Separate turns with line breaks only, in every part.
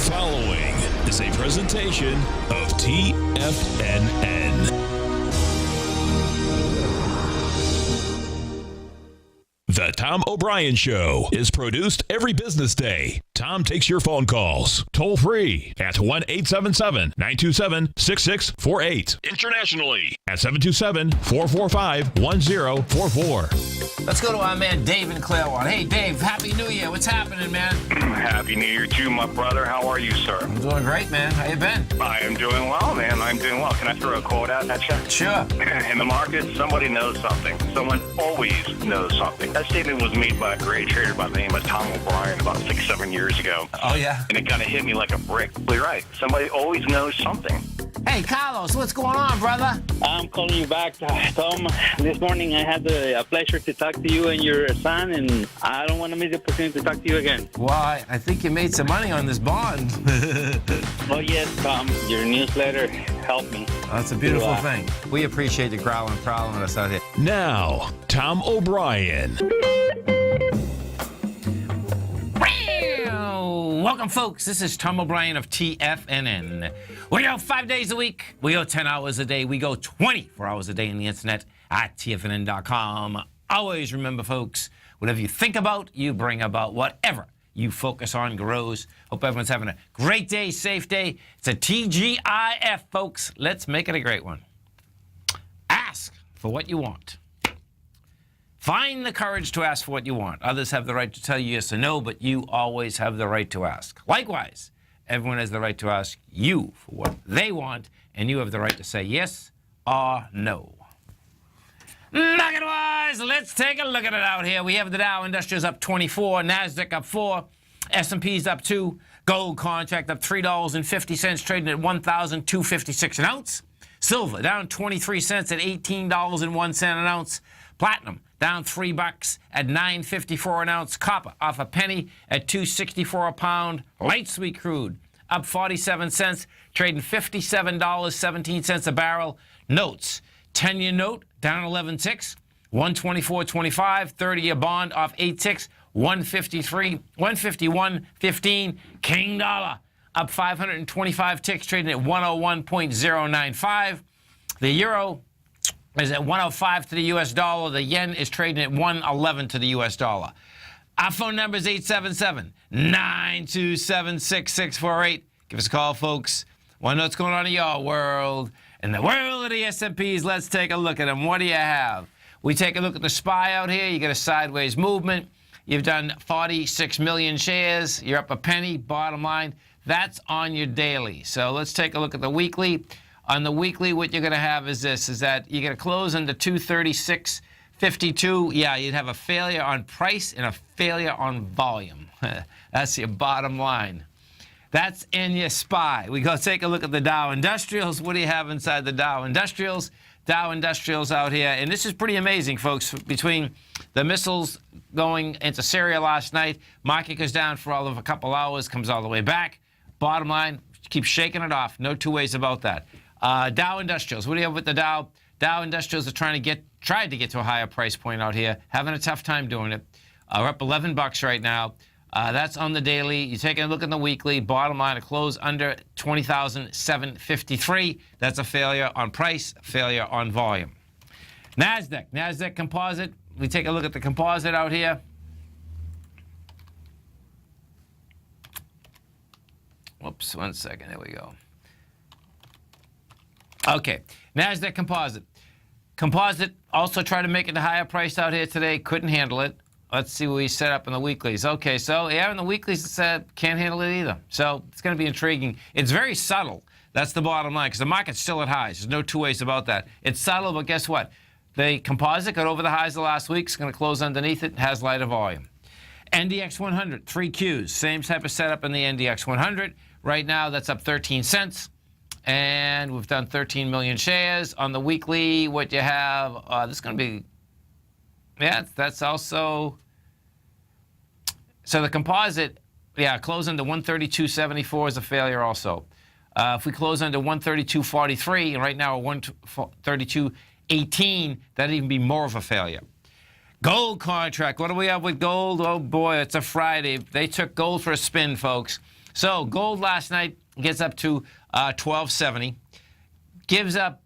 following is a presentation of TFNN. The Tom O'Brien Show is produced every business day. Tom takes your phone calls toll free at 1-877-927-6648. Internationally at 727-445-1044.
Let's go to our man Dave in Claremont. Hey, Dave, Happy New Year. What's happening, man?
Happy New Year to you, my brother. How are you, sir?
I'm doing great, man. How you been?
I am doing well, man. I'm doing well. Can I throw a quote out at you?
Sure.
In the market, somebody knows something. Someone always knows something. That statement was made by a great trader by the name of Tom O'Brien about 6-7 years ago.
Oh, yeah?
And it kind of hit me like a brick. Well, you're right. Somebody always knows something.
Hey, Carlos, what's going on, brother?
I'm calling you back, Tom. This morning I had the pleasure to talk to you and your son, and I don't want to miss the opportunity to talk to you again.
Well, I think you made some money on this bond.
Oh, yes, Tom. Your newsletter helped me.
That's a beautiful thing. We appreciate you growling and prowling with us out here.
Now, Tom O'Brien.
Welcome, folks. This is Tom O'Brien of TFNN. We go 5 days a week. We go 10 hours a day. We go 24 hours a day on the internet at TFNN.com. Always remember, folks, whatever you think about, you bring about. Whatever you focus on grows. Hope everyone's having a great day, safe day. It's a TGIF, folks. Let's make it a great one. Ask for what you want. Find the courage to ask for what you want. Others have the right to tell you yes or no, but you always have the right to ask. Likewise, everyone has the right to ask you for what they want, and you have the right to say yes or no. Market-wise, let's take a look at it out here. We have the Dow Industrials up 24, NASDAQ up 4, S&P's up 2, gold contract up $3.50, trading at $1,256 an ounce. Silver down 23 cents at $18.01 an ounce. Platinum down $3 at $9.54 an ounce. Copper off a penny at $2.64 a pound. Light sweet crude up 47 cents, trading $57.17 a barrel. Notes, 10-year note down 11.6, 124.25. 30-year bond off 8.6, 151.15. King dollar up 525 ticks, trading at 101.095. The euro is at 105 to the U.S. dollar. The yen is trading at 111 to the U.S. dollar. Our phone number is 877-927-6648. Give us a call, folks. Want to know what's going on in your world? In the world of the S&Ps, let's take a look at them. What do you have? We take a look at the SPY out here. You get a sideways movement. You've done 46 million shares. You're up a penny. Bottom line, that's on your daily. So let's take a look at the weekly. On the weekly, what you're going to have is this, is that you're going to close into 236.52. Yeah, you'd have a failure on price and a failure on volume. That's your bottom line. That's in your SPY. We go take a look at the Dow Industrials. What do you have inside the Dow Industrials? Dow Industrials out here. And this is pretty amazing, folks. Between the missiles going into Syria last night, market goes down for all of a couple hours, comes all the way back. Bottom line, keep shaking it off. No two ways about that. Dow Industrials. What do you have with the Dow? Dow Industrials are tried to get to a higher price point out here. Having a tough time doing it. We're up $11 right now. That's on the daily. You take a look at the weekly. Bottom line, a close under 20,753. That's a failure on price, failure on volume. NASDAQ Composite. We take a look at the composite out here. Whoops, 1 second. There we go. Okay, NASDAQ Composite. Composite also tried to make it a higher price out here today. Couldn't handle it. Let's see what we set up in the weeklies. Okay, so yeah, in the weeklies it said can't handle it either. So it's going to be intriguing. It's very subtle. That's the bottom line, because the market's still at highs. There's no two ways about that. It's subtle, but guess what? The composite got over the highs of last week. It's going to close underneath it. Has lighter volume. NDX 100, 3 Qs. Same type of setup in the NDX 100. Right now, that's up 13 cents. And we've done 13 million shares. On the weekly, what you have, this is going to be, yeah, that's also, so the composite, yeah, close under 132.74 is a failure also. If we close under 132.43, and right now we're 132.18, that'd even be more of a failure. Gold contract, what do we have with gold? Oh boy, it's a Friday. They took gold for a spin, folks. So gold last night gets up to 1270. Gives up,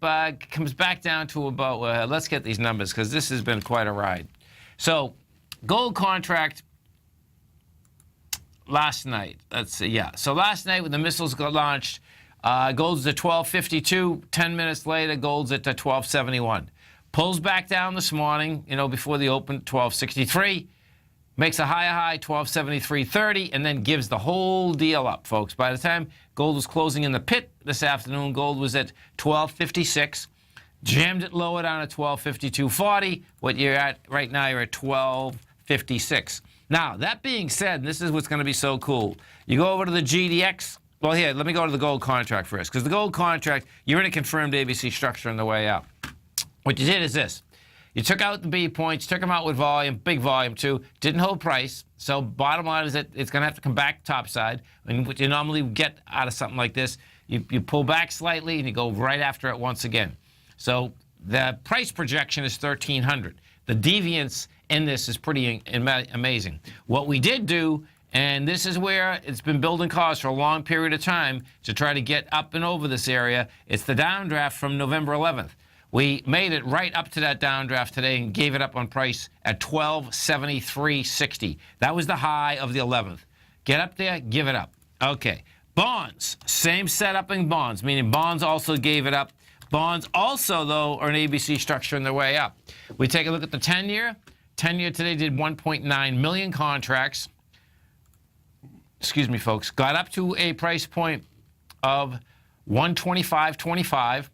comes back down to about, let's get these numbers because this has been quite a ride. So gold contract last night, let's see, yeah. So last night when the missiles got launched, gold's at 1252. 10 minutes later, gold's at 1271. Pulls back down this morning, before the open, 1263. Makes a higher high, 1273.30, and then gives the whole deal up, folks. By the time gold was closing in the pit this afternoon, gold was at 1256. Jammed it lower down at 1252.40. What you're at right now, you're at 1256. Now, that being said, this is what's going to be so cool. You go over to the GDX. Well, here, let me go to the gold contract first, because the gold contract, you're in a confirmed ABC structure on the way up. What you did is this. You took out the B points, took them out with volume, big volume too, didn't hold price. So bottom line is that it's going to have to come back topside. And what you normally get out of something like this, you pull back slightly and you go right after it once again. So the price projection is 1,300. The deviance in this is pretty amazing. What we did do, and this is where it's been building cause for a long period of time to try to get up and over this area, it's the downdraft from November 11th. We made it right up to that downdraft today and gave it up on price at 1273.60. That was the high of the 11th. Get up there, give it up. Okay. Bonds, same setup in bonds, meaning bonds also gave it up. Bonds also, though, are an ABC structure on their way up. We take a look at the 10-year. 10-year today did 1.9 million contracts. Excuse me, folks. Got up to a price point of 125.25.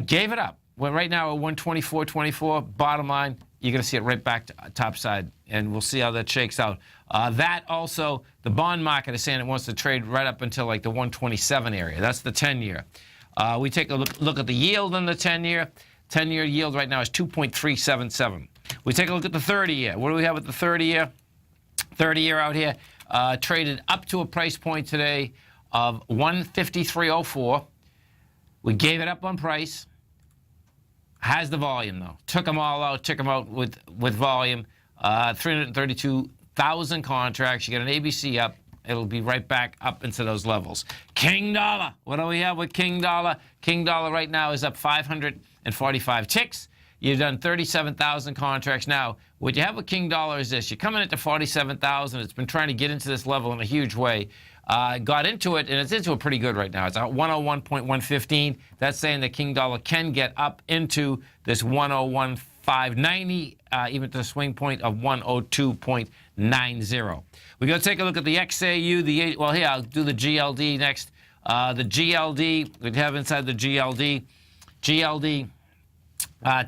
Gave it up. Well, right now at 124.24. Bottom line, you're going to see it right back to topside, and we'll see how that shakes out. That also, the bond market is saying it wants to trade right up until like the 127 area. That's the 10-year. We take a look at the yield on the 10-year. 10-year yield right now is 2.377. We take a look at the 30-year. What do we have with the 30-year? 30-year out here traded up to a price point today of 153.04. We gave it up on price. Has the volume, though. Took them all out, took them out with volume. 332,000 contracts. You got an ABC up. It'll be right back up into those levels. King Dollar. What do we have with King Dollar? King Dollar right now is up 545 ticks. You've done 37,000 contracts. Now, what you have with King Dollar is this. You're coming into 47,000. It's been trying to get into this level in a huge way. Got into it, and it's into it pretty good right now. It's at 101.115. That's saying that King Dollar can get up into this 101.590, even to the swing point of 102.90. We're going to take a look at the XAU. Well, here, I'll do the GLD next. The GLD, we have inside the GLD. GLD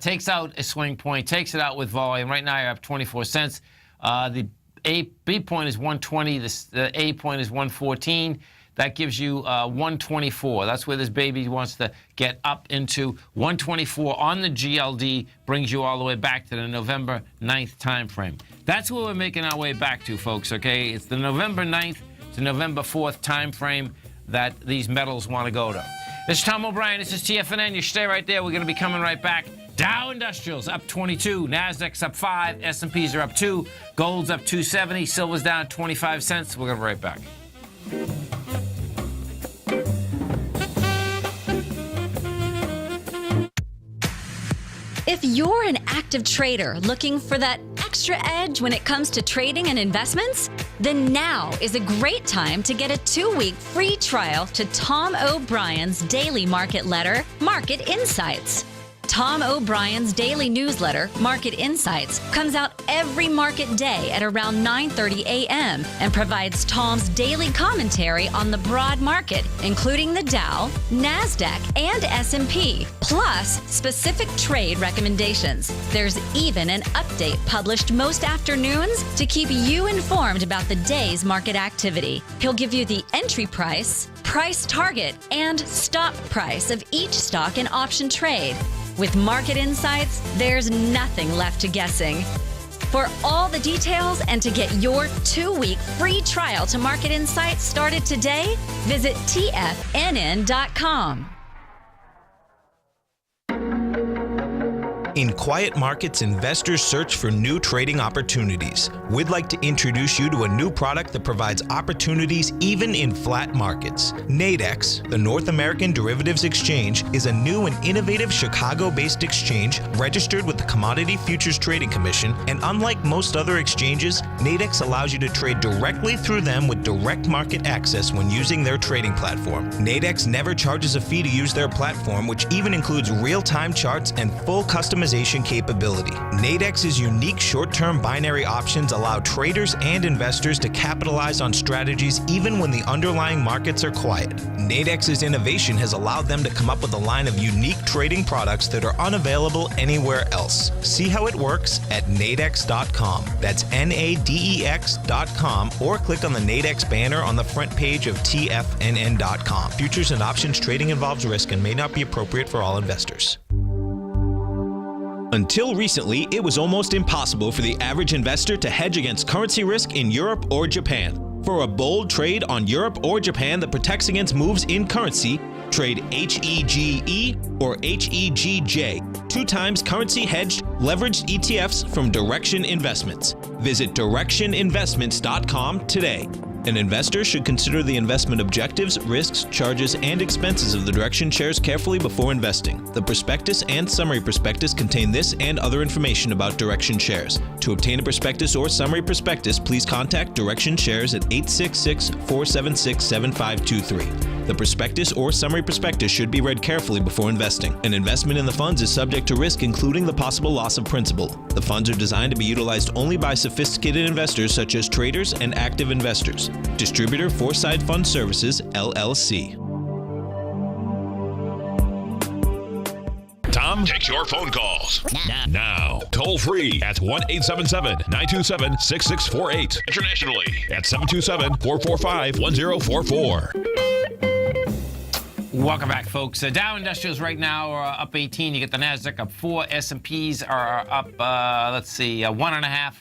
takes out a swing point, takes it out with volume. Right now, you're up 24 cents. The B point is 120. The A point is 114. That gives you 124. That's where this baby wants to get up into. 124 on the GLD brings you all the way back to the November 9th time frame. That's where we're making our way back to, folks, okay? It's the November 9th to November 4th time frame that these metals want to go to. This is Tom O'Brien. This is TFNN. You stay right there. We're going to be coming right back. Dow Industrials up 22, Nasdaq's up 5, S&Ps are up 2, gold's up 270, silver's down 25 cents. We're going to be right back.
If you're an active trader looking for that extra edge when it comes to trading and investments, then now is a great time to get a 2-week free trial to Tom O'Brien's daily market letter, Market Insights. Tom O'Brien's daily newsletter, Market Insights, comes out every market day at around 9:30 a.m. and provides Tom's daily commentary on the broad market, including the Dow, Nasdaq, and S&P, plus specific trade recommendations. There's even an update published most afternoons to keep you informed about the day's market activity. He'll give you the entry price, price target, and stop price of each stock and option trade. With Market Insights, there's nothing left to guessing. For all the details and to get your 2-week free trial to Market Insights started today, visit TFNN.com.
In quiet markets, investors search for new trading opportunities. We'd like to introduce you to a new product that provides opportunities even in flat markets. Nadex, the North American Derivatives Exchange, is a new and innovative Chicago-based exchange registered with the Commodity Futures Trading Commission, and unlike most other exchanges, Nadex allows you to trade directly through them with direct market access when using their trading platform. Nadex never charges a fee to use their platform, which even includes real-time charts and full customization capability. Nadex's unique short-term binary options allow traders and investors to capitalize on strategies even when the underlying markets are quiet. Nadex's innovation has allowed them to come up with a line of unique trading products that are unavailable anywhere else. See how it works at nadex.com. That's NADEX.com, or click on the Nadex banner on the front page of TFNN.com. Futures and options trading involves risk and may not be appropriate for all investors.
Until recently, it was almost impossible for the average investor to hedge against currency risk in Europe or Japan. For a bold trade on Europe or Japan that protects against moves in currency, trade HEGE or HEGJ, 2 times currency hedged leveraged ETFs from Direction Investments. Visit directioninvestments.com today. An investor should consider the investment objectives, risks, charges, and expenses of the Direction shares carefully before investing. The prospectus and summary prospectus contain this and other information about Direction shares. To obtain a prospectus or summary prospectus, please contact Direction shares at 866-476-7523. The prospectus or summary prospectus should be read carefully before investing. An investment in the funds is subject to risk, including the possible loss of principal. The funds are designed to be utilized only by sophisticated investors such as traders and active investors. Distributor Foreside Fund Services, LLC.
Tom takes your phone calls now. Toll free at 1-877-927-6648. Internationally at 727-445-1044.
Welcome back, folks. Dow Industrials right now are up 18. You get the Nasdaq up 4. S&Ps are up, 1.5.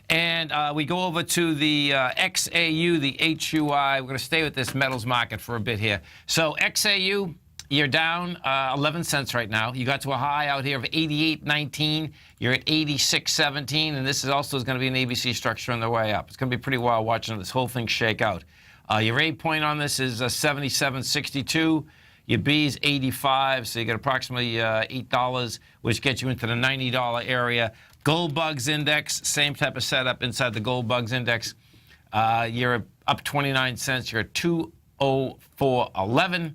And we go over to the XAU, the HUI. We're going to stay with this metals market for a bit here. So XAU, you're down 11 cents right now. You got to a high out here of 88.19. You're at 86.17, and this is also going to be an ABC structure on the way up. It's going to be pretty wild watching this whole thing shake out. Your A point on this is 77.62. Your B is 85, so you get approximately $8, which gets you into the $90 area. Gold Bugs Index, same type of setup inside the Gold Bugs Index. You're up 29 cents. You're at 204.11.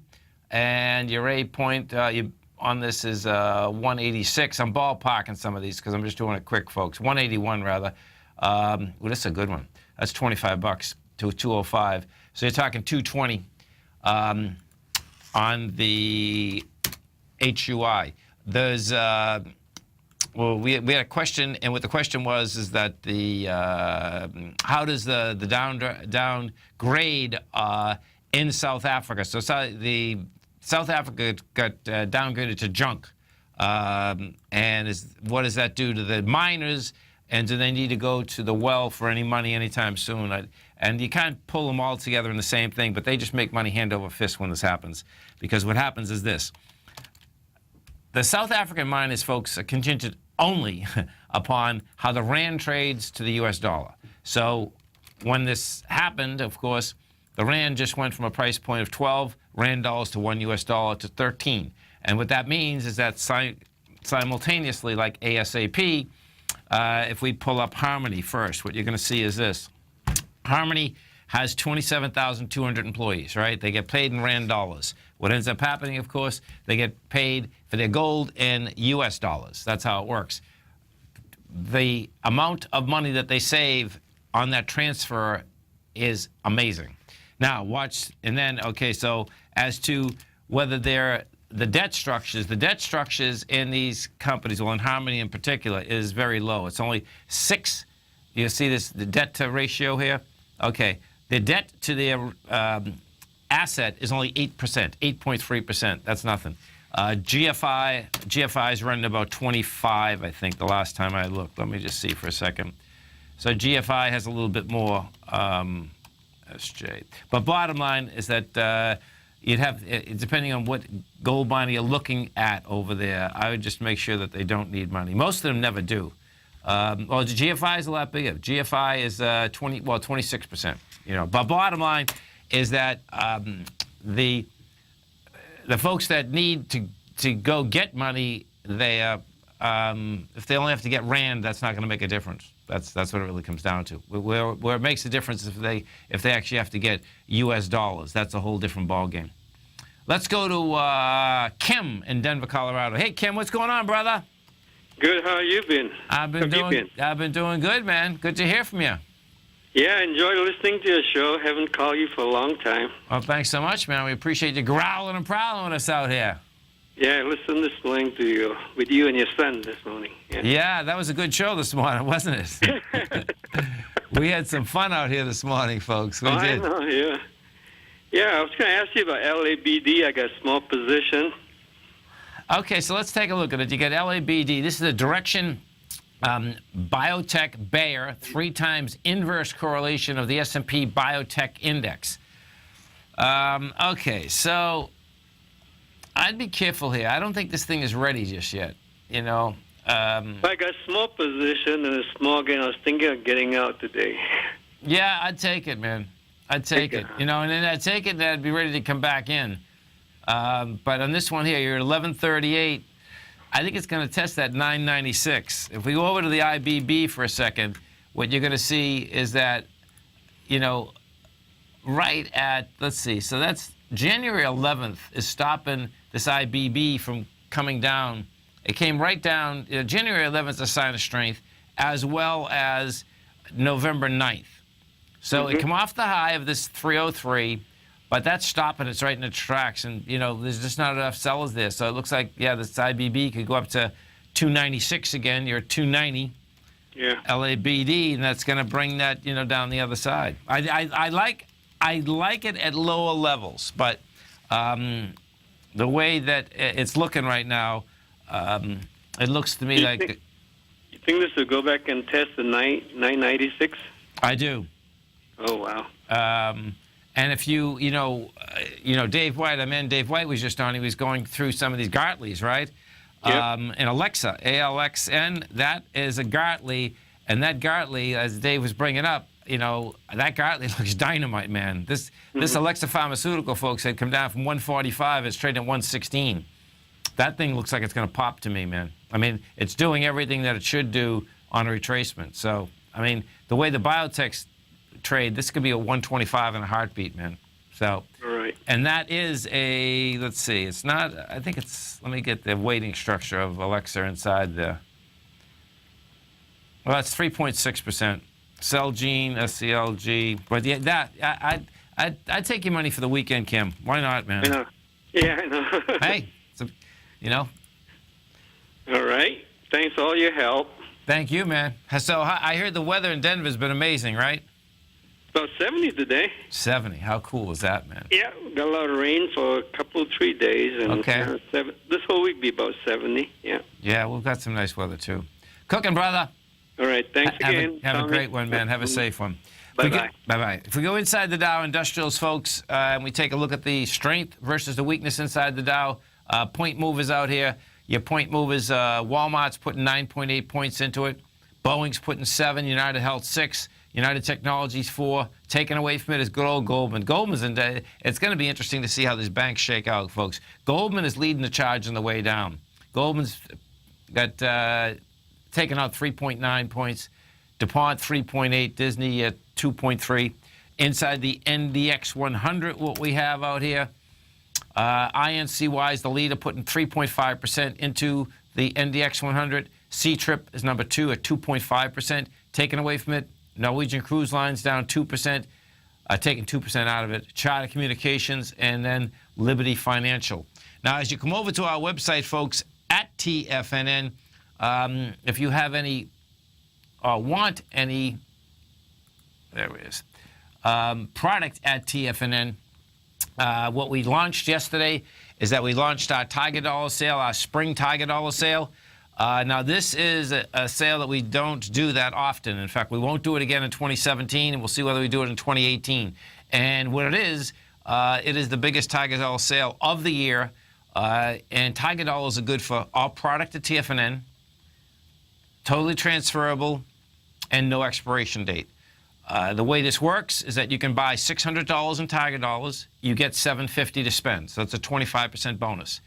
And your A point on this is 186. I'm ballparking some of these because I'm just doing it quick, folks. 181, rather. Well, this is a good one. That's $25 to 205. So you're talking 220 on the HUI. There's... Well, we had a question, and what the question was is that the how does the downgrade in South Africa? So the South Africa got downgraded to junk, and what does that do to the miners? And do they need to go to the well for any money anytime soon? And you can't pull them all together in the same thing, but they just make money hand over fist when this happens, because what happens is this. The South African miners, folks, are contingent only upon how the rand trades to the U.S. dollar. So when this happened, of course, the rand just went from a price point of 12 rand dollars to 1 U.S. dollar to 13. And what that means is that simultaneously, like ASAP, if we pull up Harmony first, what you're going to see is this. Harmony has 27,200 employees, right? They get paid in rand dollars. What ends up happening, of course, they get paid for their gold in U.S. dollars. That's how it works. The amount of money that they save on that transfer is amazing. Now, watch, and then, okay, so as to whether they're the debt structures in these companies, well, in Harmony in particular, is very low. It's only 6. You see this, the debt to ratio here? Okay, the debt to their asset is only 8%, 8.3%. That's nothing. GFI is running about 25, I think, the last time I looked. Let me just see for a second. So GFI has a little bit more SJ. But bottom line is that you'd have, depending on what gold miner you're looking at over there, I would just make sure that they don't need money. Most of them never do. Well, the GFI is a lot bigger. GFI is 26%. You know, but bottom line is that the folks that need to go get money, they if they only have to get rand, that's not going to make a difference. That's what it really comes down to. Where it makes a difference if they actually have to get U.S. dollars. That's a whole different ballgame. Let's go to Kim in Denver, Colorado. Hey, Kim, what's going on, brother?
Good. How you been?
I've been doing good, man. Good to hear from you.
Yeah, I enjoyed listening to your show. Haven't called you for a long time.
Well, thanks so much, man. We appreciate you growling and prowling with us out here.
Yeah, I listened this morning to you, with you and your son this morning.
Yeah, that was a good show this morning, wasn't it? We had some fun out here this morning, folks. We did.
I know, yeah. Yeah, I was going to ask you about LABD. I got a small position.
Okay, so let's take a look at it. You got LABD. This is a direction biotech Bayer, 3 times inverse correlation of the S&P Biotech Index. Okay, so I'd be careful here. I don't think this thing is ready just yet, you know.
I got a small position and a small gain. I was thinking of getting out today.
Yeah, I'd take it, man. I'd take it. You know, and then I'd take it and I'd be ready to come back in. But on this one here, you're at 1138. I think it's going to test that 996. If we go over to the IBB for a second, what you're going to see is that, you know, right at, let's see, so that's January 11th is stopping this IBB from coming down. It came right down. January 11th is a sign of strength, as well as November 9th. So it came off the high of this 303, but that's stopping. It's right in the tracks, and you know there's just not enough sellers there. So it looks like this IBB could go up to 296 again. You're at 290.
Yeah.
LABD, and that's going to bring that down the other side. I like it at lower levels, but the way that it's looking right now, it looks to me like.
You think this will go back and test the 996?
I do.
Oh wow.
And if you Dave White, Dave White was just on. He was going through some of these Gartleys, right?
Yep.
And Alexa, ALXN, that is a Gartley, and that Gartley, as Dave was bringing up, that Gartley looks dynamite, man. This Alexa Pharmaceutical, folks, had come down from 145. It's trading at 116. That thing looks like it's going to pop to me, man. I mean, it's doing everything that it should do on a retracement. So, I mean, the way the biotechs trade, this could be a 125 in a heartbeat, man. So,
right.
And that is a, let's see, it's not, I think it's, let me get the weighting structure of Alexa inside there. Well, that's 3.6%. Celgene, SCLG. But yeah, that, I'd take your money for the weekend, Kim. Why not, man?
I know. Yeah, I know.
Hey,
All right. Thanks for all your help.
Thank you, man. So I heard the weather in Denver's been amazing, right?
About 70 today.
70. How cool is that, man?
Yeah, got a lot of rain for a couple, 3 days. And
okay.
This whole week be about 70, yeah.
Yeah, we've got some nice weather, too. Cooking, brother.
All right, thanks again.
Have a great one, man. Have a safe one.
Bye-bye.
Bye-bye. If we go inside the Dow Industrials, folks, and we take a look at the strength versus the weakness inside the Dow, point movers out here. Your point movers, Walmart's putting 9.8 points into it. Boeing's putting 7. United Health 6. United Technologies 4. Taken away from it is good old Goldman. Goldman's in there. It's going to be interesting to see how these banks shake out, folks. Goldman is leading the charge on the way down. Goldman's got taken out 3.9 points. DuPont 3.8. Disney at 2.3. Inside the NDX 100, what we have out here. INCY is the leader, putting 3.5% into the NDX 100. C-Trip is number 2 at 2.5%. Taken away from it, Norwegian Cruise Lines down 2%, taking 2% out of it. Charter Communications, and then Liberty Financial. Now, as you come over to our website, folks, at TFNN, if you have any or want any, there it is, product at TFNN, what we launched yesterday is that we launched our Tiger Dollar sale, our spring Tiger Dollar sale. Now, this is a sale that we don't do that often. In fact, we won't do it again in 2017, and we'll see whether we do it in 2018. And what it is, It is the biggest Tiger Dollar sale of the year. And Tiger Dollars are good for all product at TFNN, totally transferable, and no expiration date. The way this works is that you can buy $600 in Tiger Dollars. You get $750 to spend, so that's a 25% bonus.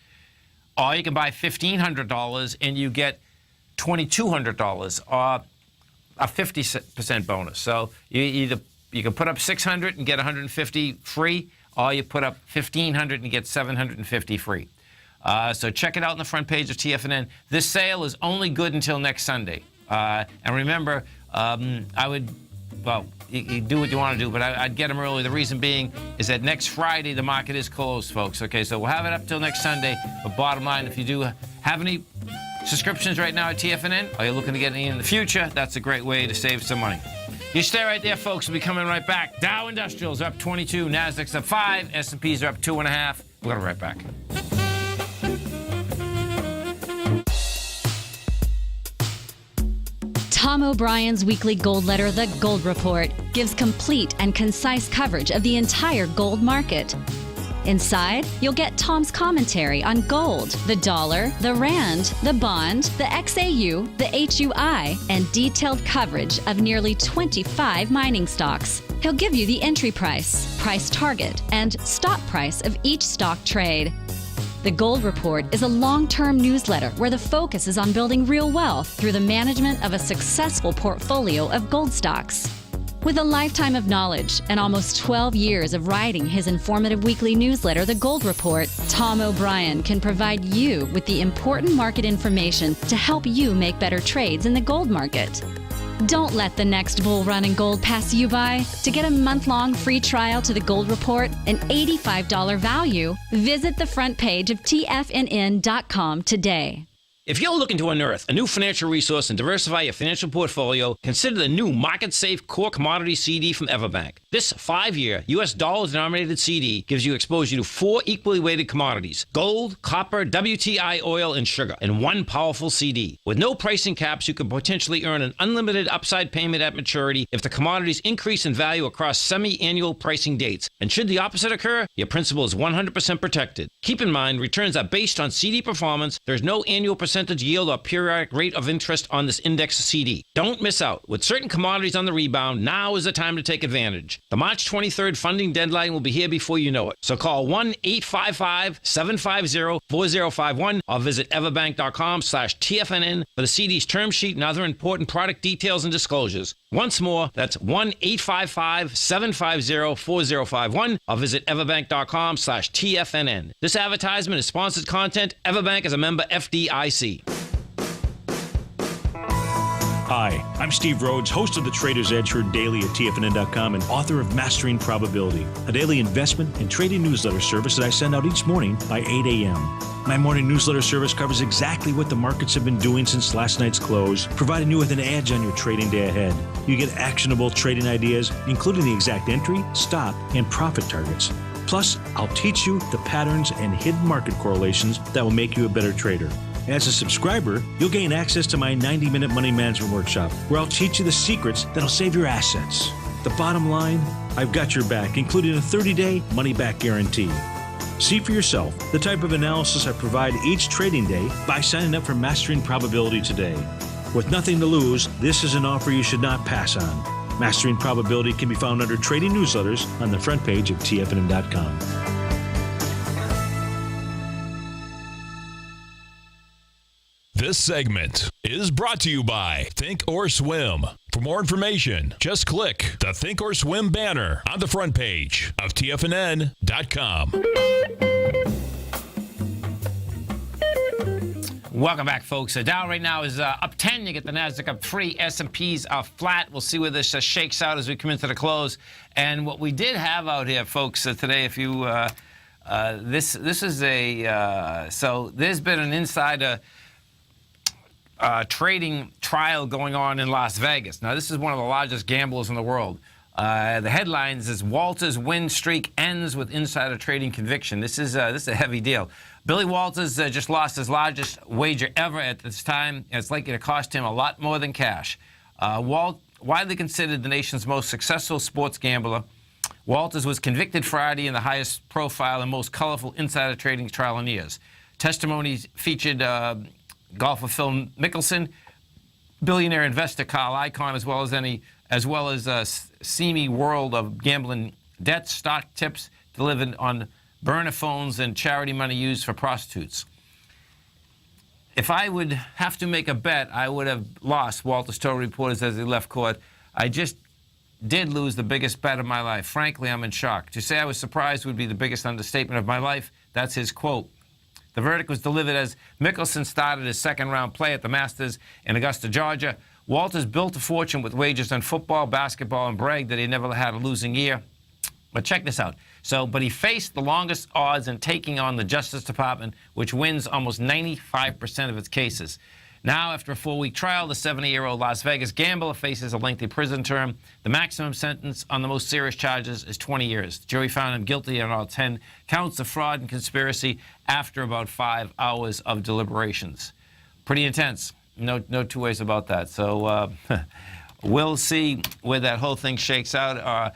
Or you can buy $1,500 and you get $2,200, or a 50% bonus. So you can put up $600 and get $150 free, or you put up $1,500 and get $750 free. So check it out on the front page of TFNN. This sale is only good until next Sunday. And remember, you do what you want to do, but I'd get them early. The reason being is that next Friday the market is closed, folks. Okay, so we'll have it up till next Sunday. But bottom line, if you do have any subscriptions right now at TFNN, or you're looking to get any in the future, that's a great way to save some money. You stay right there, folks. We'll be coming right back. Dow Industrials up 22, Nasdaq's up 5, S&Ps are up 2.5. We'll be right back.
Tom O'Brien's weekly gold letter, The Gold Report, gives complete and concise coverage of the entire gold market. Inside, you'll get Tom's commentary on gold, the dollar, the rand, the bond, the XAU, the HUI, and detailed coverage of nearly 25 mining stocks. He'll give you the entry price, price target, and stop price of each stock trade. The Gold Report is a long-term newsletter where the focus is on building real wealth through the management of a successful portfolio of gold stocks. With a lifetime of knowledge and almost 12 years of writing his informative weekly newsletter, The Gold Report, Tom O'Brien can provide you with the important market information to help you make better trades in the gold market. Don't let the next bull run in gold pass you by. To get a month-long free trial to The Gold Report, an $85 value, visit the front page of TFNN.com today.
If you're looking to unearth a new financial resource and diversify your financial portfolio, consider the new market-safe core commodity CD from Everbank. This 5-year U.S. dollar-denominated CD gives you exposure to 4 equally weighted commodities: gold, copper, WTI oil, and sugar, in one powerful CD. With no pricing caps, you can potentially earn an unlimited upside payment at maturity if the commodities increase in value across semi-annual pricing dates. And should the opposite occur, your principal is 100% protected. Keep in mind, returns are based on CD performance. There's no annual percentage yield or periodic rate of interest on this index CD. Don't miss out. With certain commodities on the rebound, now is the time to take advantage. The March 23rd funding deadline will be here before you know it. So call 1-855-750-4051 or visit everbank.com/TFNN for the CD's term sheet and other important product details and disclosures. Once more, that's 1-855-750-4051 or visit everbank.com/TFNN. This advertisement is sponsored content. Everbank is a member FDIC.
Hi, I'm Steve Rhodes, host of the Trader's Edge, heard daily at TFNN.com and author of Mastering Probability, a daily investment and trading newsletter service that I send out each morning by 8 a.m. My morning newsletter service covers exactly what the markets have been doing since last night's close, providing you with an edge on your trading day ahead. You get actionable trading ideas, including the exact entry, stop, and profit targets. Plus, I'll teach you the patterns and hidden market correlations that will make you a better trader. As a subscriber, you'll gain access to my 90-minute money management workshop, where I'll teach you the secrets that'll save your assets. The bottom line, I've got your back, including a 30-day money-back guarantee. See for yourself the type of analysis I provide each trading day by signing up for Mastering Probability today. With nothing to lose, this is an offer you should not pass on. Mastering Probability can be found under Trading Newsletters on the front page of TFNN.com.
This segment is brought to you by Think or Swim. For more information, just click the Think or Swim banner on the front page of TFNN.com.
Welcome back, folks. The Dow right now is up 10. You get the Nasdaq up 3. S&Ps are flat. We'll see where this shakes out as we come into the close. And what we did have out here, folks, today, if you this is a so there's been an insider trading trial going on in Las Vegas. Now, this is one of the largest gamblers in the world. The headlines is Walters' win streak ends with insider trading conviction. This is a heavy deal. Billy Walters just lost his largest wager ever at this time, and it's likely to cost him a lot more than cash. Widely considered the nation's most successful sports gambler, Walters was convicted Friday in the highest profile and most colorful insider trading trial in years. Testimonies featured golfer Phil Mickelson, billionaire investor Carl Icahn, as well as a seamy world of gambling debts, stock tips delivered on burner phones, and charity money used for prostitutes. If I would have to make a bet, I would have lost, Walters told reporters as he left court. I just did lose the biggest bet of my life. Frankly, I'm in shock. To say I was surprised would be the biggest understatement of my life. That's his quote. The verdict was delivered as Mickelson started his second-round play at the Masters in Augusta, Georgia. Walters built a fortune with wagers on football, basketball, and bragged that he never had a losing year. But check this out. But he faced the longest odds in taking on the Justice Department, which wins almost 95% of its cases. Now, after a 4-week trial, the 70-year-old Las Vegas gambler faces a lengthy prison term. The maximum sentence on the most serious charges is 20 years. The jury found him guilty on all 10 counts of fraud and conspiracy after about 5 hours of deliberations. Pretty intense. No two ways about that. So we'll see where that whole thing shakes out.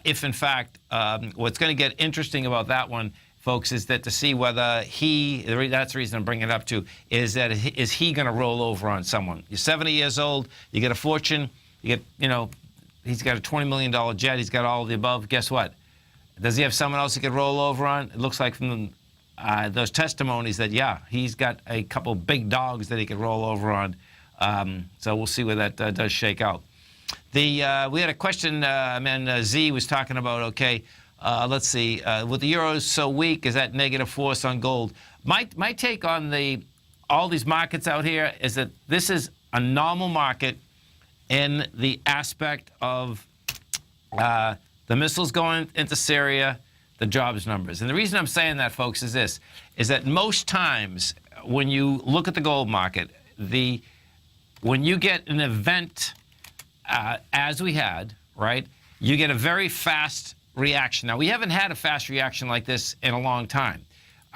If, in fact, what's going to get interesting about that one, folks, is that to see whether that's the reason I'm bringing it up to, is he going to roll over on someone? You're 70 years old, you get a fortune, he's got a $20 million jet, he's got all of the above. Guess what? Does he have someone else he could roll over on? It looks like from those testimonies that, yeah, he's got a couple big dogs that he could roll over on. So we'll see where that does shake out. We had a question, Z was talking about, okay, let's see, with the euro so weak, is that negative force on gold? My take on all these markets out here is that this is a normal market in the aspect of the missiles going into Syria, the jobs numbers. And the reason I'm saying that, folks, is this, is that most times when you look at the gold market, when you get an event as we had, right, you get a very fast reaction. Now, we haven't had a fast reaction like this in a long time,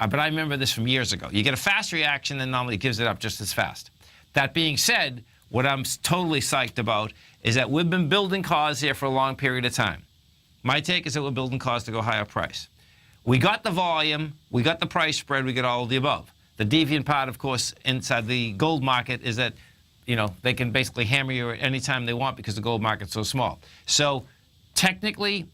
but I remember this from years ago. You get a fast reaction, and normally it gives it up just as fast. That being said, what I'm totally psyched about is that we've been building cars here for a long period of time. My take is that we're building cars to go higher price. We got the volume, we got the price spread, we got all of the above. The deviant part, of course, inside the gold market is that, they can basically hammer you at any time they want because the gold market's so small. So technically,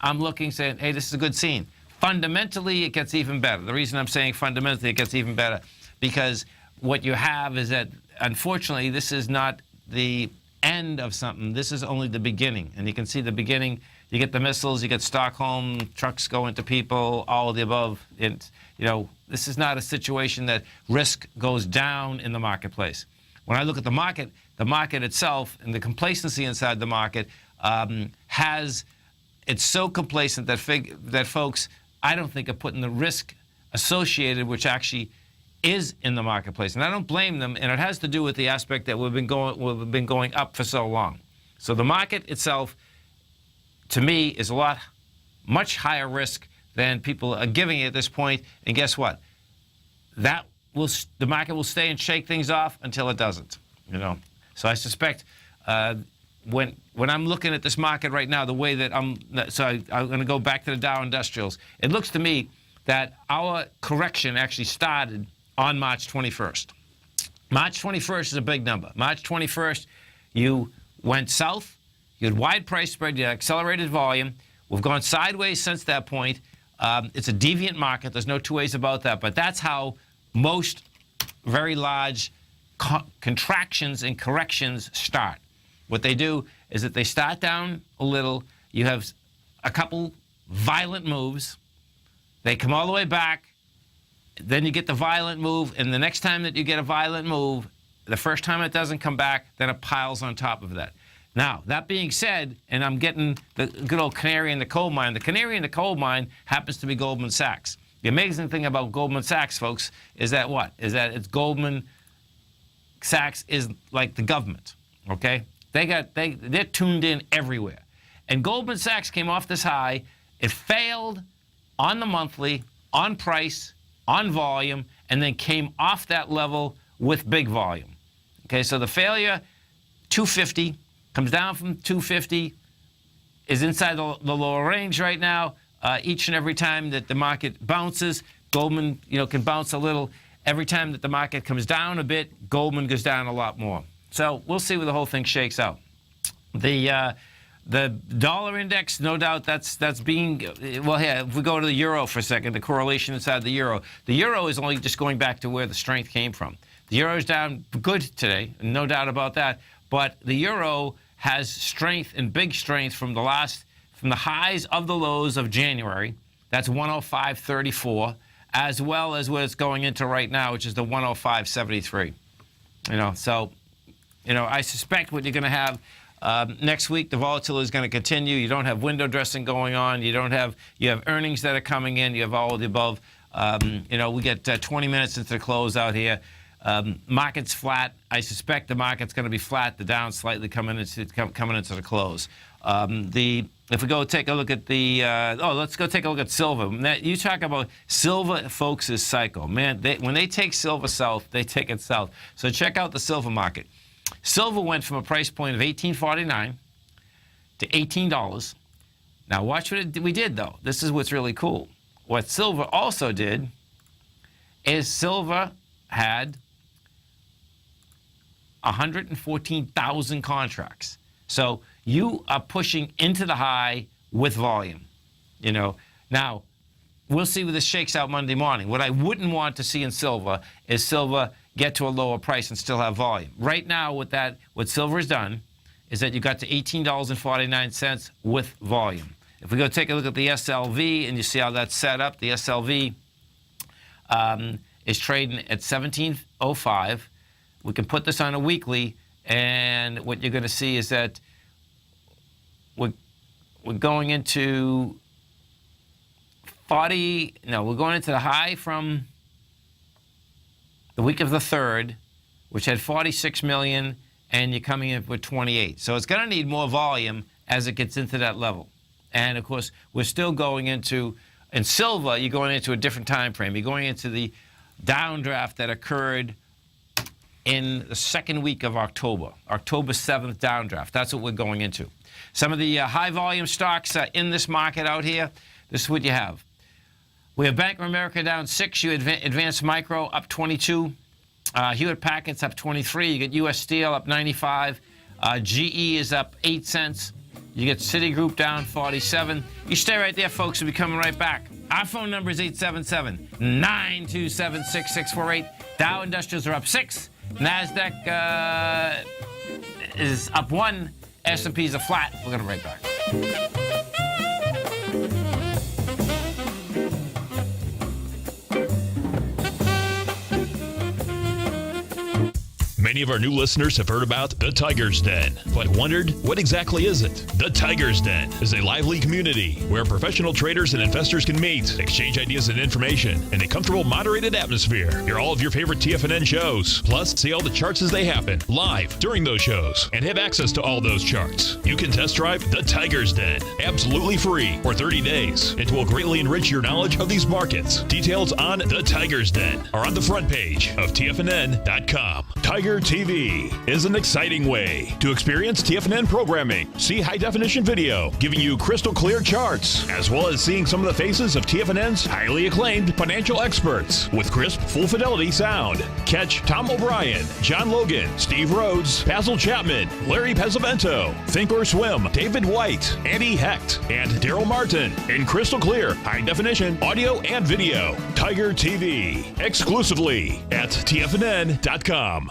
I'm looking, saying, hey, this is a good scene. Fundamentally, it gets even better. The reason I'm saying fundamentally it gets even better, because what you have is that, unfortunately, this is not the end of something. This is only the beginning. And you can see the beginning. You get the missiles, you get Stockholm, trucks go into people, all of the above. This is not a situation that risk goes down in the marketplace. When I look at the market itself and the complacency inside the market it's so complacent that folks, I don't think, are putting the risk associated, which actually is in the marketplace. And I don't blame them, and it has to do with the aspect that we've been going up for so long. So the market itself, to me, is much higher risk than people are giving it at this point. And guess what? The market will stay and shake things off until it doesn't. So I suspect when I'm looking at this market right now, the way that I'm going to go back to the Dow Industrials. It looks to me that our correction actually started on March 21st. March 21st is a big number. March 21st, you went south, you had wide price spread, you had accelerated volume. We've gone sideways since that point. It's a deviant market. There's no two ways about that. But that's how most very large contractions and corrections start. What they do is that they start down a little. You have a couple violent moves. They come all the way back. Then you get the violent move. And the next time that you get a violent move, the first time it doesn't come back, then it piles on top of that. Now, that being said, and I'm getting the good old canary in the coal mine. The canary in the coal mine happens to be Goldman Sachs. The amazing thing about Goldman Sachs, folks, is that what? Is that it's Goldman Sachs is like the government, okay? They're tuned in everywhere. And Goldman Sachs came off this high. It failed on the monthly, on price, on volume, and then came off that level with big volume. Okay, so the failure, 250, comes down from 250, is inside the lower range right now. Each and every time that the market bounces, Goldman, can bounce a little. Every time that the market comes down a bit, Goldman goes down a lot more. So we'll see where the whole thing shakes out. The dollar index, no doubt that's being, well, here, if we go to the euro for a second, the correlation inside the euro is only just going back to where the strength came from. The euro is down good today, no doubt about that, but the euro has strength and big strength from the highs of the lows of January. That's 105.34, as well as what it's going into right now, which is the 105.73. So, I suspect what you're going to have next week, the volatility is going to continue. You don't have window dressing going on. You have earnings that are coming in. You have all of the above. We get 20 minutes into the close out here. Market's flat. I suspect the market's going to be flat. The down slightly coming into the close. If we go take a look at let's go take a look at silver. You talk about silver, folks' cycle. Man, when they take silver south, they take it south. So check out the silver market. Silver went from a price point of $18.49 to $18. Now watch what we did, though. This is what's really cool. What silver also did is silver had 114,000 contracts. So you are pushing into the high with volume. Now, we'll see where this shakes out Monday morning. What I wouldn't want to see in silver is silver get to a lower price and still have volume. Right now, what silver has done is that you got to $18.49 with volume. If we go take a look at the SLV and you see how that's set up, the SLV is trading at 17.05. We can put this on a weekly, and what you're going to see is that we're going into we're going into the high from the week of the 3rd, which had 46 million, and you're coming in with 28. So it's going to need more volume as it gets into that level. And, of course, we're still going into, in silver, you're going into a different time frame. You're going into the downdraft that occurred in the second week of October 7th downdraft. That's what we're going into. Some of the high-volume stocks in this market out here, this is what you have. We have Bank of America down 6. You Advanced Micro up 22. Hewlett Packard's up 23. You get U.S. Steel up 95. GE is up 8 cents. You get Citigroup down 47. You stay right there, folks. We'll be coming right back. Our phone number is 877-927-6648. Dow Industrials are up 6. NASDAQ is up 1. S&Ps are flat. We're going to be right back.
Many of our new listeners have heard about the Tiger's Den, but wondered, what exactly is it? The Tiger's Den is a lively community where professional traders and investors can meet, exchange ideas and information in a comfortable, moderated atmosphere. Hear all of your favorite TFNN shows, plus see all the charts as they happen live during those shows, and have access to all those charts. You can test drive the Tiger's Den absolutely free for 30 days. It will greatly enrich your knowledge of these markets. Details on the Tiger's Den are on the front page of TFNN.com. Tiger TV is an exciting way to experience TFNN programming. See high-definition video giving you crystal clear charts, as well as seeing some of the faces of TFNN's highly acclaimed financial experts with crisp, full-fidelity sound. Catch Tom O'Brien, John Logan, Steve Rhodes, Basil Chapman, Larry Pesavento, Think or Swim, David White, Andy Hecht, and Daryl Martin in crystal clear, high-definition audio and video. Tiger TV, exclusively at TFNN.com.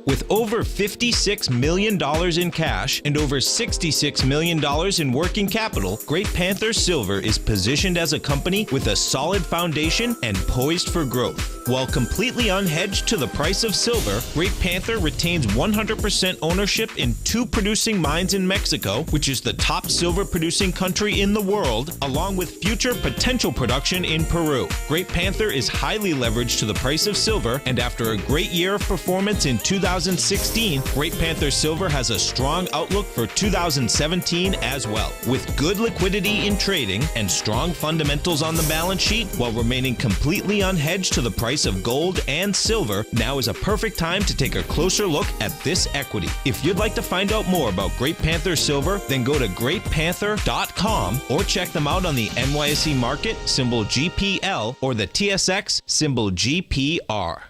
With over $56 million in cash and over $66 million in working capital, Great Panther Silver is positioned as a company with a solid foundation and poised for growth. While completely unhedged to the price of silver, Great Panther retains 100% ownership in 2 producing mines in Mexico, which is the top silver producing country in the world, along with future potential production in Peru. Great Panther is highly leveraged to the price of silver, and after a great year of performance in 2016, Great Panther Silver has a strong outlook for 2017 as well. With good liquidity in trading and strong fundamentals on the balance sheet, while remaining completely unhedged to the price price of gold and silver, now is a perfect time to take a closer look at this equity. If you'd like to find out more about Great Panther Silver, then go to greatpanther.com or check them out on the NYSE market, symbol GPL, or the TSX, symbol GPR.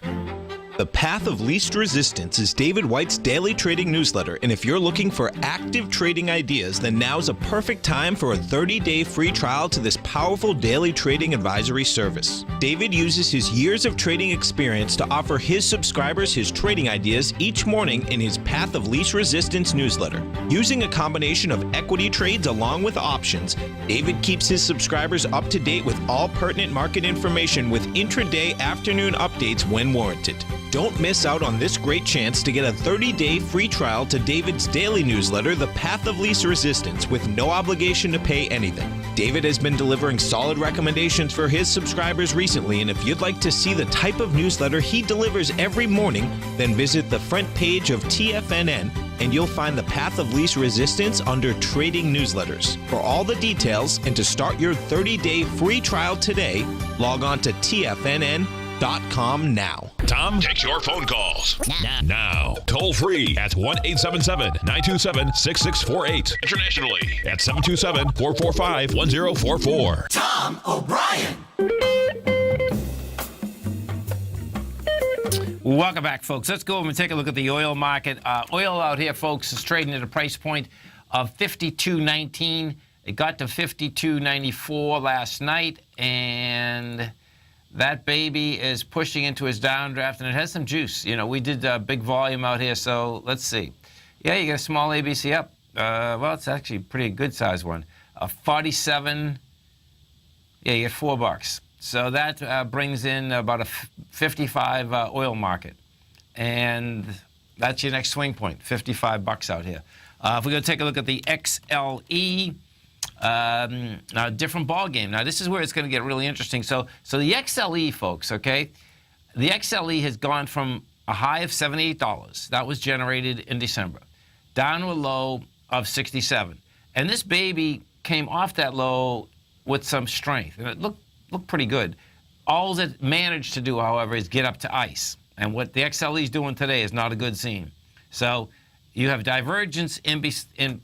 The Path of Least Resistance is David White's daily trading newsletter, and if you're looking for active trading ideas, then now's a perfect time for a 30-day free trial to this powerful daily trading advisory service. David uses his years of trading experience to offer his subscribers his trading ideas each morning in his Path of Least Resistance newsletter. Using a combination of equity trades along with options, David keeps his subscribers up to date with all pertinent market information with intraday afternoon updates when warranted. Don't miss out on this great chance to get a 30-day free trial to David's daily newsletter, The Path of Least Resistance, with no obligation to pay anything. David has been delivering solid recommendations for his subscribers recently, and if you'd like to see the type of newsletter he delivers every morning, then visit the front page of TFNN and you'll find the Path of Least Resistance under Trading Newsletters. For all the details and to start your 30-day free trial today, log on to TFNN.com now.
Tom takes your phone calls now. Toll free at 1-877-927-6648. Internationally at 727-445-1044.
Tom O'Brien.
Welcome back, folks. Let's go over and take a look at the oil market. Oil out here, folks, is trading at a price point of $52.19. It got to $52.94 last night, and that baby is pushing into its downdraft, and it has some juice. You know, we did a big volume out here, so let's see. Yeah, you got a small ABC up. Well, it's actually a pretty good size one. 47. Yeah, you get $4. So that brings in about a 55 oil market, and that's your next swing point, $55 out here. If we're going to take a look at the XLE. Now, a different ball game. Now, this is where it's going to get really interesting. So the XLE, folks, okay, the XLE has gone from a high of $78, that was generated in December, down to a low of 67. And this baby came off that low with some strength, and it looked pretty good. All it managed to do, however, is get up to ice. And what the XLE is doing today is not a good scene. So you have divergence in between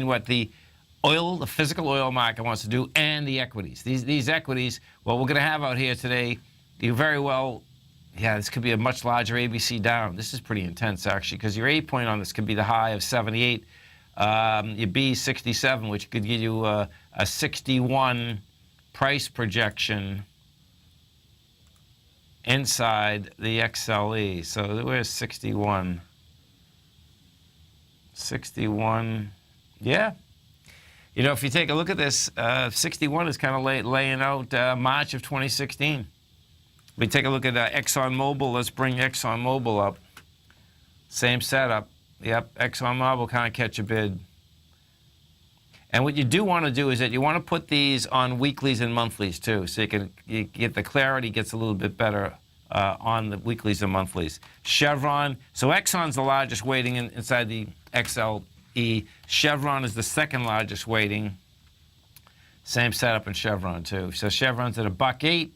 what the physical oil market wants to do and the equities. These equities, what we're going to have out here today, you very well, yeah, this could be a much larger ABC down. This is pretty intense, actually, because your A point on this could be the high of 78, your B 67, which could give you a 61 price projection inside the XLE. So where's 61? 61. Yeah. You know, if you take a look at this, 61 is kind of laying out March of 2016. We take a look at ExxonMobil. Let's bring ExxonMobil up. Same setup. Yep, ExxonMobil kind of catch a bid. And what you do want to do is that you want to put these on weeklies and monthlies too, so you get the clarity gets a little bit better on the weeklies and monthlies. Chevron. So Exxon's the largest weighting inside the XLE. Chevron is the second largest weighting. Same setup in Chevron too. So Chevron's at $1.08.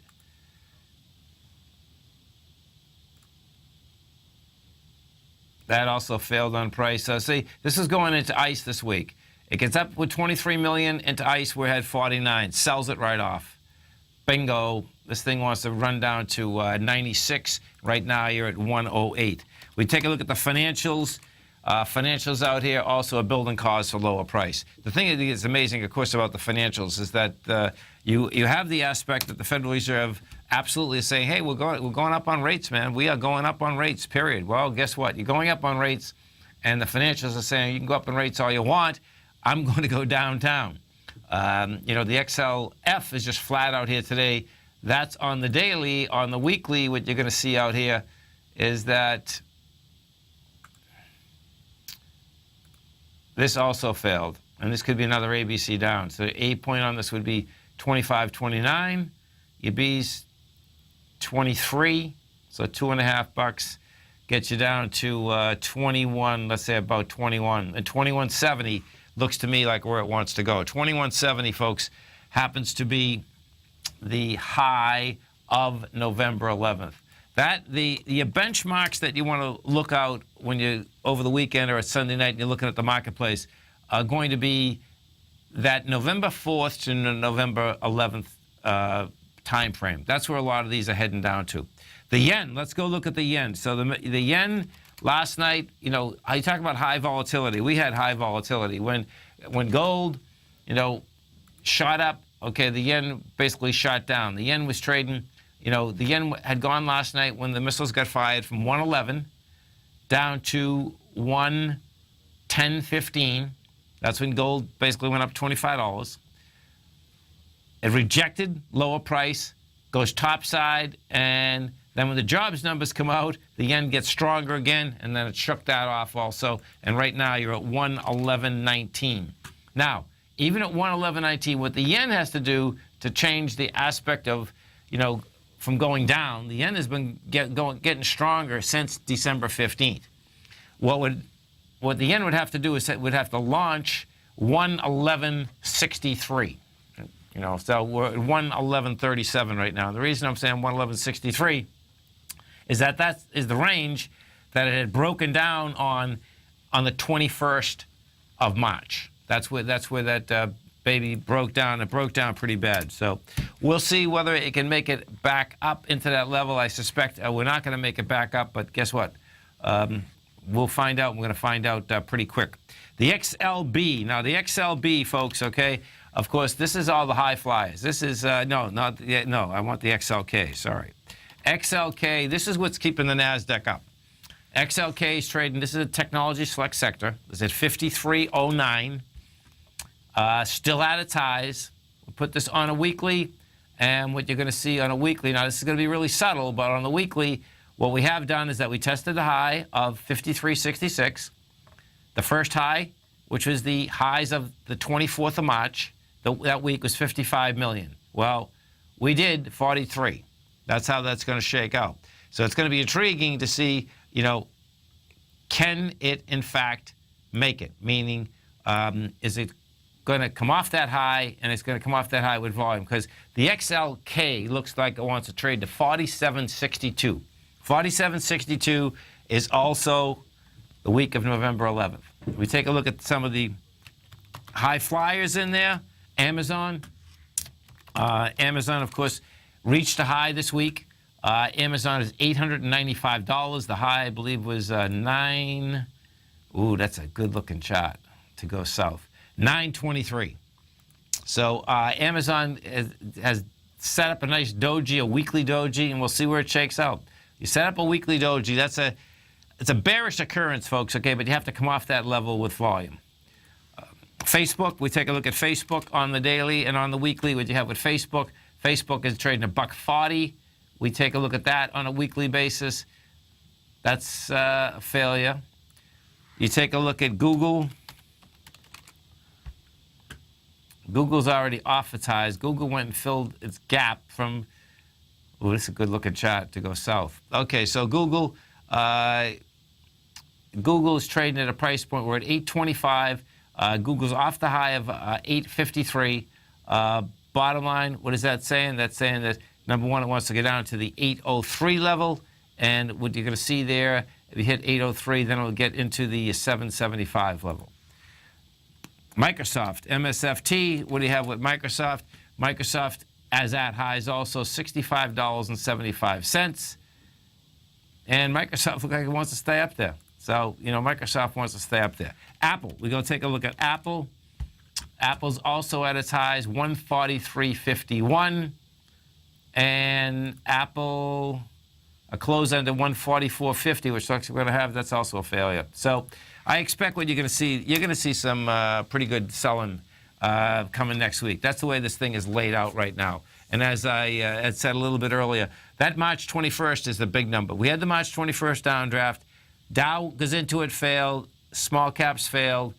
That also failed on price. So see, this is going into ICE this week. It gets up with 23 million into ICE. We're at 49. Sells it right off. Bingo. This thing wants to run down to 96. Right now, you're at 108. We take a look at the financials. Financials out here also a building cause for lower price. The thing that is amazing, of course, about the financials is that you have the aspect that the Federal Reserve absolutely is saying, hey, we're going up on rates, man. We are going up on rates, period. Well, guess what? You're going up on rates, and the financials are saying you can go up on rates all you want. I'm going to go downtown. You know, the XLF is just flat out here today. That's on the daily. On the weekly, what you're going to see out here is that this also failed. And this could be another ABC down. So A point on this would be 25.29. Your B's 23. So $2.50 gets you down to 21. Let's say about 21. And 21.70 looks to me like where it wants to go. 21.70, folks, happens to be the high of November 11th. The benchmarks that you want to look out when you over the weekend or a Sunday night and you're looking at the marketplace are going to be that November 4th to November 11th time frame. That's where a lot of these are heading down to. The yen, let's go look at the yen. So the yen last night, I talk about high volatility. We had high volatility. When gold, shot up, okay, the yen basically shot down. The yen was trading, the yen had gone last night when the missiles got fired from 111 down to 110.15. That's when gold basically went up $25. It rejected lower price, goes topside, and then when the jobs numbers come out, the yen gets stronger again, and then it shook that off also. And right now you're at 111.19. Now, even at 111.19, what the yen has to do to change the aspect of, from going down, the yen has been getting stronger since December 15th. What the yen would have to do is it would have to launch 111.63. So we're at 111.37 right now. The reason I'm saying 111.63 is that is the range that it had broken down on the 21st of March. That's where that baby broke down. It broke down pretty bad. So we'll see whether it can make it back up into that level. I suspect we're not going to make it back up, but guess what? We'll find out. We're going to find out pretty quick. The XLB. Now, the XLB, folks, okay, of course, this is all the high flyers. This is, I want the XLK, sorry. XLK, this is what's keeping the NASDAQ up. XLK is trading, this is a technology select sector. It's at 53.09, still at its highs. We'll put this on a weekly, and what you're going to see on a weekly, now this is going to be really subtle, but on the weekly, what we have done is that we tested the high of 53.66. The first high, which was the highs of the 24th of March, that week was 55 million. Well, we did 43. That's how that's going to shake out. So it's going to be intriguing to see, can it in fact make it? Meaning, is it going to come off that high, and it's going to come off that high with volume? Because the XLK looks like it wants to trade to 47.62. 47.62 is also the week of November 11th. We take a look at some of the high flyers in there. Amazon, of course, reached a high this week. Amazon is $895. The high, I believe, was 9. Ooh, that's a good-looking chart to go south. 923. So Amazon has set up a nice doji, a weekly doji, and we'll see where it shakes out. You set up a weekly doji. It's a bearish occurrence, folks, okay, but you have to come off that level with volume. Facebook, we take a look at Facebook on the daily and on the weekly. What you have with Facebook, Facebook is trading $1.40. We take a look at that on a weekly basis. That's a failure. You take a look at Google. Google's already off its highs. Google went and filled its gap from, oh, this is a good-looking chart to go south. Okay, so Google is trading at a price point. We're at $8.25. Google's off the high of $8.53. Bottom line, what is that saying? That's saying that, number one, it wants to get down to the $8.03 level. And what you're going to see there, if you hit $8.03, then it'll get into the $7.75 level. Microsoft, MSFT, what do you have with Microsoft? Microsoft, as at highs, also $65.75. And Microsoft looks like it wants to stay up there. So, Microsoft wants to stay up there. Apple, we're going to take a look at Apple. Apple's also at its highs, 143.51. And Apple, a close under 144.50, which looks like we're going to have, that's also a failure. So I expect what you're going to see, some pretty good selling coming next week. That's the way this thing is laid out right now. And as I had said a little bit earlier, that March 21st is the big number. We had the March 21st downdraft. Dow goes into it, failed. Small caps failed.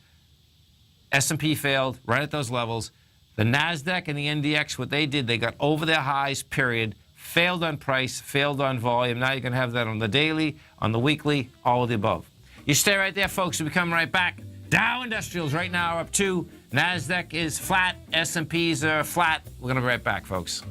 S&P failed right at those levels. The NASDAQ and the NDX, what they did, they got over their highs, period. Failed on price, failed on volume. Now you're going to have that on the daily, on the weekly, all of the above. You stay right there, folks. We'll be coming right back. Dow Industrials right now are up 2. NASDAQ is flat. S&Ps are flat. We're going to be right back, folks.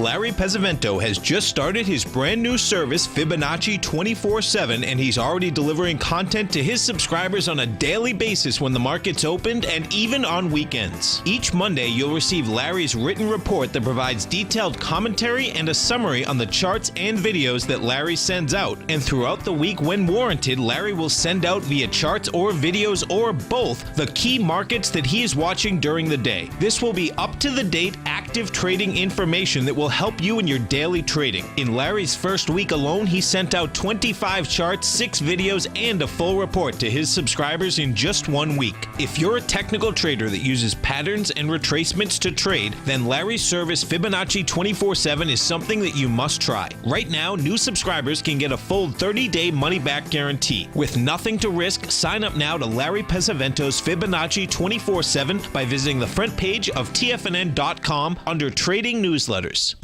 Larry Pesavento has just started his brand new service, Fibonacci 24/7, and he's already delivering content to his subscribers on a daily basis when the market's opened and even on weekends. Each Monday, you'll receive Larry's written report that provides detailed commentary and a summary on the charts and videos that Larry sends out. And throughout the week, when warranted, Larry will send out via charts or videos or both the key markets that he is watching during the day. This will be up-to-the-date, active trading information that will help you in your daily trading. In Larry's first week alone, he sent out 25 charts, 6 videos, and a full report to his subscribers in just 1 week. If you're a technical trader that uses patterns and retracements to trade, then Larry's service Fibonacci 24/7 is something that you must try. Right now, new subscribers can get a full 30-day money-back guarantee. With nothing to risk, sign up now to Larry Pesavento's Fibonacci 24/7 by visiting the front page of TFNN.com under Trading Newsletters.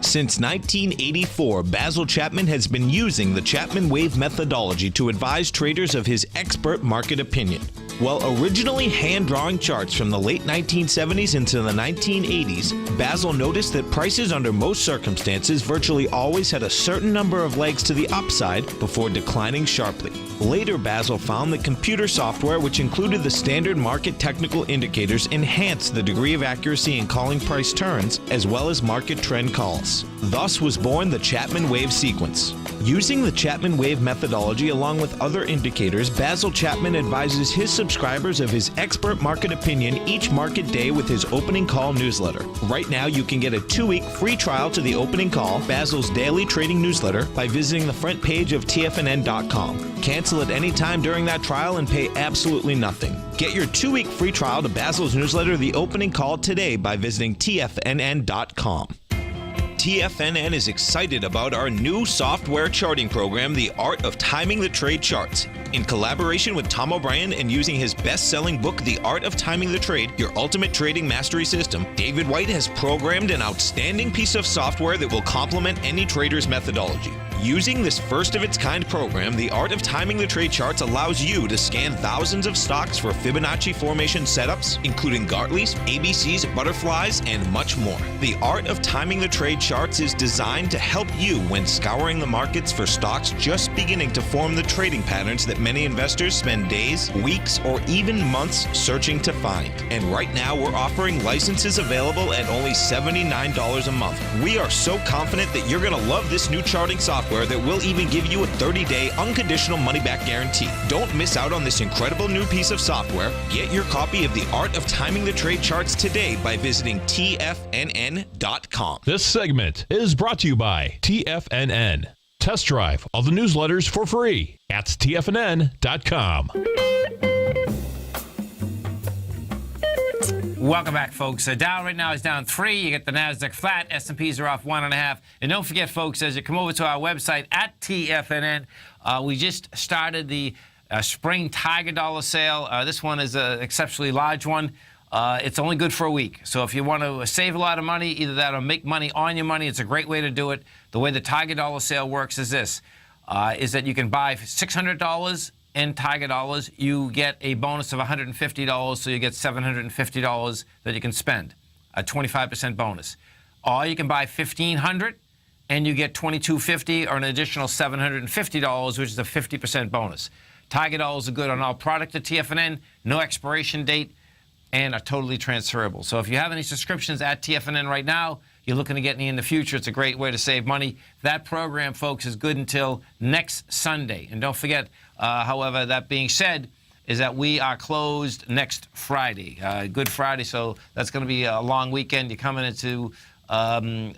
Since 1984, Basil Chapman has been using the Chapman Wave methodology to advise traders of his expert market opinion. While originally hand-drawing charts from the late 1970s into the 1980s, Basil noticed that prices under most circumstances virtually always had a certain number of legs to the upside before declining sharply. Later, Basil found that computer software, which included the standard market technical indicators, enhanced the degree of accuracy in calling price turns, as well as market trend calls. Thus was born the Chapman Wave sequence. Using the Chapman Wave methodology along with other indicators, Basil Chapman advises his subscribers of his expert market opinion each market day with his opening call newsletter. Right now, you can get a 2-week free trial to the opening call, Basil's daily trading newsletter, by visiting the front page of TFNN.com. Cancel at any time during that trial and pay absolutely nothing. Get your 2-week free trial to Basil's newsletter, The Opening Call, today by visiting TFNN.com. TFNN is excited about our new software charting program, The Art of Timing the Trade Charts. In collaboration with Tom O'Brien and using his best-selling book, The Art of Timing the Trade, Your Ultimate Trading Mastery System, David White has programmed an outstanding piece of software that will complement any trader's methodology. Using this first-of-its-kind program, The Art of Timing the Trade Charts allows you to scan thousands of stocks for Fibonacci formation setups, including Gartley's, ABC's, butterflies, and much more. The Art of Timing the Trade Charts is designed to help you when scouring the markets for stocks just beginning to form the trading patterns that many investors spend days, weeks, or even months searching to find. And right now, we're offering licenses available at only $79 a month. We are so confident that you're going to love this new charting software that will even give you a 30-day unconditional money-back guarantee. Don't miss out on this incredible new piece of software. Get your copy of The Art of Timing the Trade Charts today by visiting TFNN.com.
This segment is brought to you by TFNN. Test drive all the newsletters for free at TFNN.com.
Welcome back, folks. Dow right now is down 3. You get the Nasdaq flat. S&Ps are off 1.5. And don't forget, folks, as you come over to our website at TFNN, we just started the spring Tiger Dollar sale. This one is an exceptionally large one. It's only good for a week. So if you want to save a lot of money, either that or make money on your money, it's a great way to do it. The way the Tiger Dollar sale works is this, is that you can buy $600 in Tiger Dollars. You get a bonus of $150, so you get $750 that you can spend, a 25% bonus. Or you can buy $1,500 and you get $2,250 or an additional $750, which is a 50% bonus. Tiger Dollars are good on all product at TFNN, no expiration date, and are totally transferable. So if you have any subscriptions at TFNN right now, you're looking to get any in the future, it's a great way to save money. That program, folks, is good until next Sunday. And don't forget, however, that being said, is that we are closed next Friday, Good Friday, so that's going to be a long weekend. You're coming into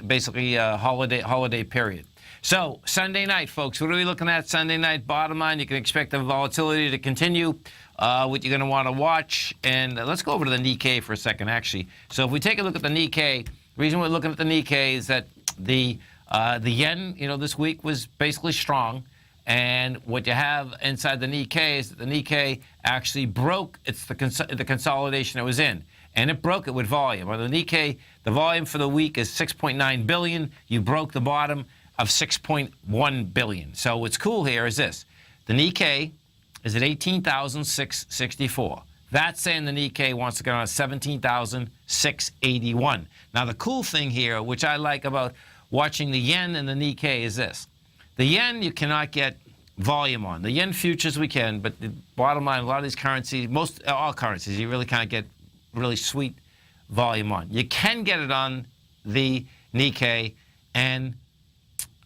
basically a holiday period. So Sunday night, folks, what are we looking at Sunday night? Bottom line, you can expect the volatility to continue. What you're going to want to watch, and let's go over to the Nikkei for a second, actually. So if we take a look at the Nikkei, the reason we're looking at the Nikkei is that the yen, this week was basically strong. And what you have inside the Nikkei is that the Nikkei actually broke the consolidation it was in. And it broke it with volume. On the Nikkei, the volume for the week is 6.9 billion. You broke the bottom of 6.1 billion. So what's cool here is this. The Nikkei is at 18,664. That's saying the Nikkei wants to go down to 17,681. Now, the cool thing here, which I like about watching the yen and the Nikkei, is this. The yen you cannot get volume on. The yen futures we can, but the bottom line, a lot of these currencies, all currencies, you really can't get really sweet volume on. You can get it on the Nikkei, and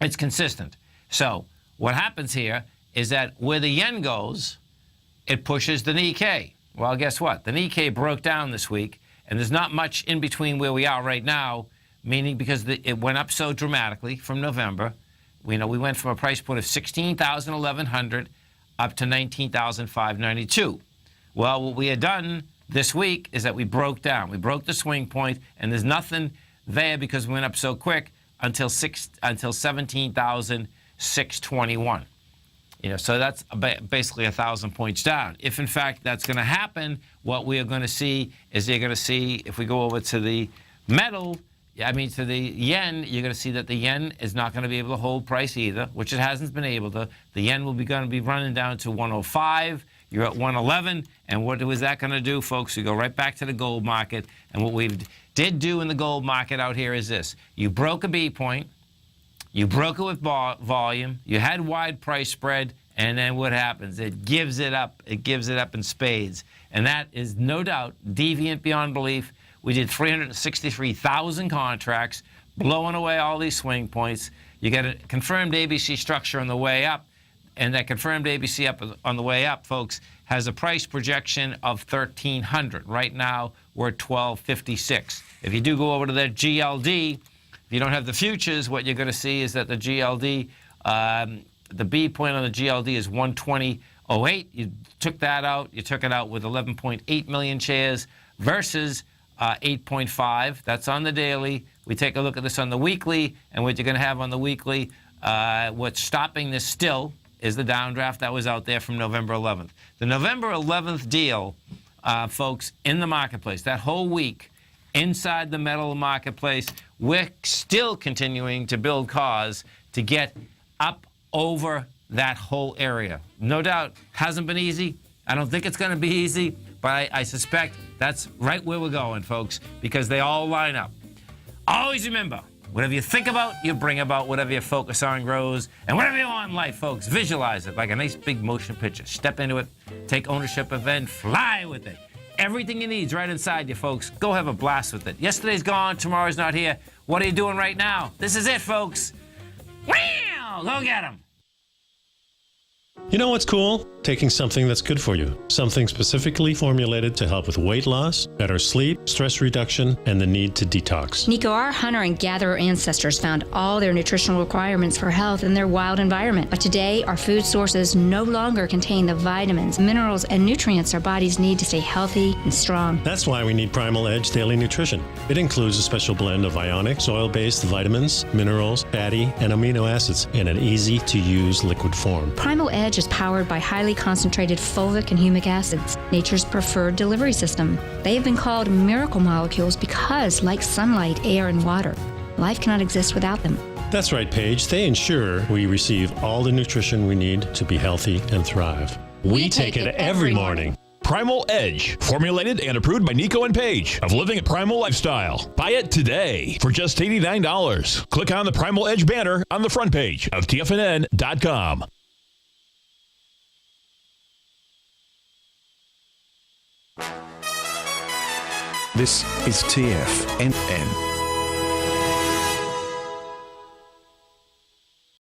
it's consistent. So what happens here is that where the yen goes, it pushes the Nikkei. Well, guess what? The Nikkei broke down this week, and there's not much in between where we are right now, meaning because it went up so dramatically from November. We went from a price point of 16,1100 up to 19,592. Well, what we had done this week is that we broke down. We broke the swing point, and there's nothing there because we went up so quick until 17,621. So that's basically 1,000 points down. If in fact that's going to happen, what we are going to see is you're going to see, if we go over to the metal, to the yen, you're going to see that the yen is not going to be able to hold price either, which it hasn't been able to. The yen will be going to be running down to 105. You're at 111. And what was that going to do, folks? We go right back to the gold market. And what we did do in the gold market out here is this. You broke a B point. You broke it with volume. You had wide price spread. And then what happens? It gives it up. It gives it up in spades. And that is no doubt deviant beyond belief. We did 363,000 contracts, blowing away all these swing points. You get a confirmed ABC structure on the way up. And that confirmed ABC up on the way up, folks, has a price projection of 1,300. Right now, we're at 1,256. If you do go over to that GLD, if you don't have the futures, what you're going to see is that the GLD, the B point on the GLD is 120.08. You took that out. You took it out with 11.8 million shares versus 8.5. That's on the daily. We take a look at this on the weekly, and what you're going to have on the weekly, what's stopping this still is the downdraft that was out there from November 11th. The November 11th deal, folks, in the marketplace, that whole week, inside the metal marketplace, we're still continuing to build cause to get up over that whole area. No doubt, hasn't been easy. I don't think it's going to be easy, but I suspect that's right where we're going, folks, because they all line up. Always remember, whatever you think about, you bring about. Whatever you focus on grows. And whatever you want in life, folks, visualize it like a nice big motion picture. Step into it, take ownership of it, and fly with it. Everything you need is right inside you, folks. Go have a blast with it. Yesterday's gone, tomorrow's not here. What are you doing right now? This is it, folks. Wow! Go get them.
You know what's cool? Taking something that's good for you. Something specifically formulated to help with weight loss, better sleep, stress reduction, and the need to detox.
Nico, our hunter and gatherer ancestors found all their nutritional requirements for health in their wild environment. But today, our food sources no longer contain the vitamins, minerals, and nutrients our bodies need to stay healthy and strong.
That's why we need Primal Edge Daily Nutrition. It includes a special blend of ionic, soil-based vitamins, minerals, fatty, and amino acids in an easy-to-use liquid form.
Primal Edge is powered by highly concentrated fulvic and humic acids, nature's preferred delivery system. They have been called miracle molecules because, like sunlight, air, and water, life cannot exist without them.
That's right, Paige. They ensure we receive all the nutrition we need to be healthy and thrive. We take it every morning.
Primal Edge, formulated and approved by Nico and Paige of Living a Primal Lifestyle. Buy it today for just $89. Click on the Primal Edge banner on the front page of TFNN.com.
This is TFNN.